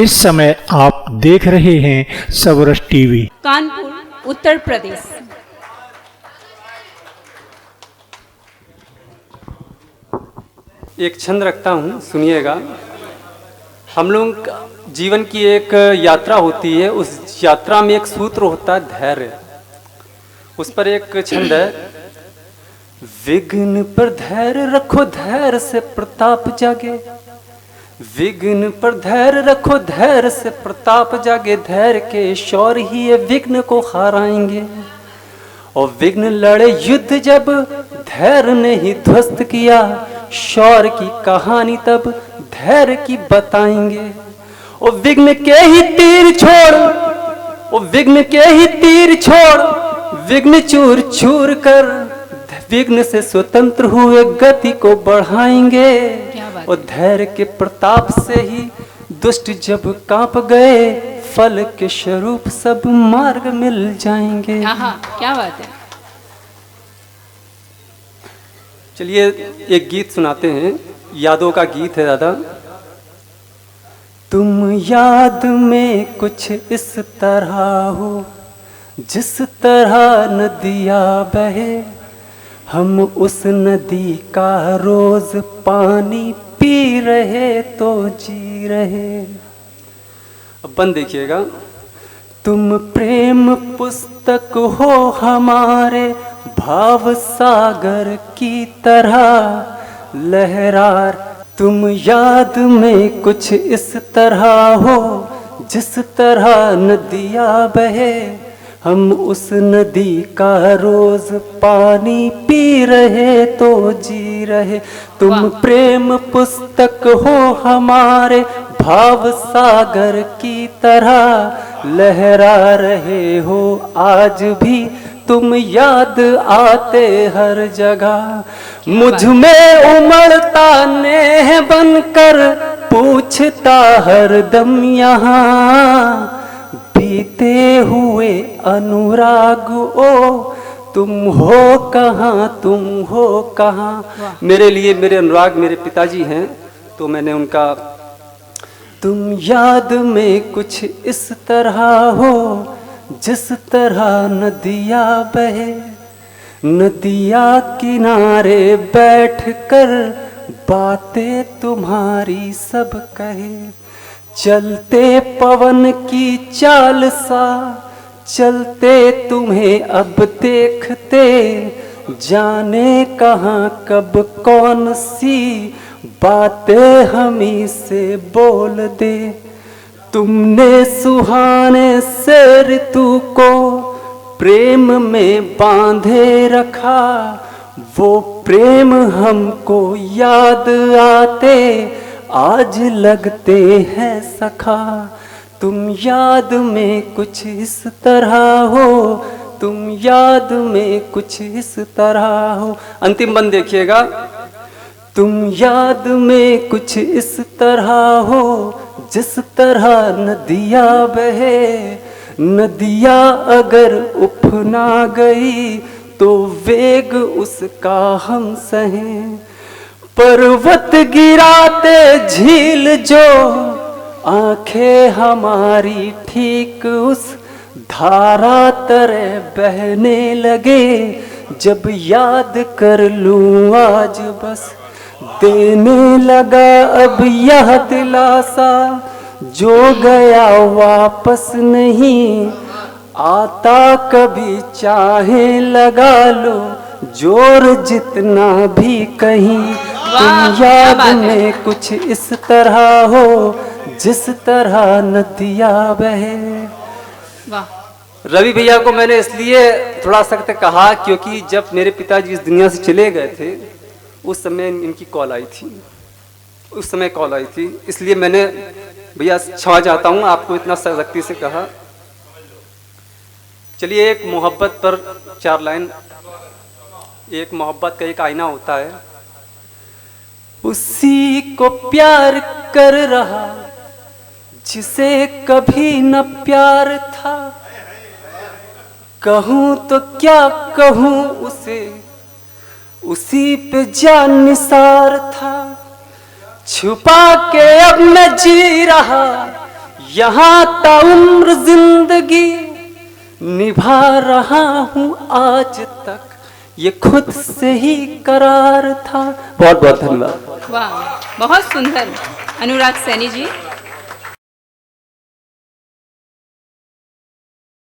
इस समय आप देख रहे हैं सबरस टीवी, कानपुर, उत्तर प्रदेश। एक छंद रखता हूँ, सुनिएगा। हम लोग जीवन की एक यात्रा होती है, उस यात्रा में एक सूत्र होता है धैर्य। उस पर एक छंद है, विघ्न पर धैर्य रखो, धैर्य से प्रताप जागे। विघ्न पर धैर्य रखो, धैर्य से प्रताप जागे। धैर्य के शौर्य ही ये विघ्न को हराएंगे। और विघ्न लड़े युद्ध जब धैर्य ने ही ध्वस्त किया, शौर्य की कहानी तब धैर्य की बताएंगे। और विघ्न के ही तीर छोड़, और विघ्न के ही तीर छोड़, विघ्न चूर चूर कर विघ्न से स्वतंत्र हुए गति को बढ़ाएंगे। और धैर्य के प्रताप से ही दुष्ट जब कांप गए, फल के स्वरूप सब मार्ग मिल जाएंगे। क्या बात है। चलिए एक गीत सुनाते हैं, यादों का गीत है दादा। तुम याद में कुछ इस तरह हो, जिस तरह नदियाँ बहे, हम उस नदी का रोज पानी पी रहे तो जी रहे। अब बंद देखिएगा। तुम प्रेम पुस्तक हो हमारे, भाव सागर की तरह लहरार। तुम याद में कुछ इस तरह हो, जिस तरह नदियाँ बहे, हम उस नदी का रोज पानी पी रहे तो जी रहे। तुम प्रेम पुस्तक हो हमारे, भाव सागर की तरह लहरा रहे हो आज भी। तुम याद आते हर जगह, मुझ में उमड़ता नेह बनकर पूछता हर दम यहाँ। बीते हुए अनुराग ओ, तुम हो कहाँ, तुम हो कहाँ। मेरे लिए मेरे अनुराग मेरे पिताजी हैं, तो मैंने उनका तुम याद में कुछ इस तरह हो, जिस तरह नदियाँ बहे। नदियाँ किनारे बैठ कर बातें तुम्हारी सब कहे। चलते पवन की चाल सा, चलते तुम्हें अब देखते, जाने कहाँ कब कौन सी बातें हमी से बोल दे। तुमने सुहाने से ऋतु को प्रेम में बांधे रखा, वो प्रेम हमको याद आते आज लगते हैं सखा। तुम याद में कुछ इस तरह हो, तुम याद में कुछ इस तरह हो। अंतिम बंद देखिएगा। तुम याद में कुछ इस तरह हो, जिस तरह नदियाँ बहे। नदियाँ अगर उफना गई तो वेग उसका हम सहें। पर्वत गिराते झील जो, आंखें हमारी ठीक उस धारा तरह बहने लगे। जब याद कर लूं आज बस देने लगा अब यह दिलासा, जो गया वापस नहीं आता कभी। चाहे लगा लो जोर जितना भी कहीं। तुम याद में कुछ इस तरह हो, जिस तरह नदियाँ बहे। रवि भैया को मैंने इसलिए थोड़ा सख्त कहा क्योंकि जब मेरे पिताजी इस दुनिया से चले गए थे, उस समय इनकी कॉल आई थी, उस समय कॉल आई थी। इसलिए मैंने भैया क्षमा चाहता हूँ, आपको इतना सख्ती से कहा। चलिए एक मोहब्बत पर चार लाइन। एक मोहब्बत का एक आईना होता है, उसी को प्यार कर रहा जिसे कभी न प्यार था। कहूँ तो क्या कहूँ उसे, उसी पे जान निसार था। छुपा के अब मैं जी रहा यहाँ ताउम्र जिंदगी निभा रहा हूँ आज तक, ये खुद से ही करार था। बहुत बहुत धन्यवाद। वाह, बहुत सुंदर अनुराग सैनी जी।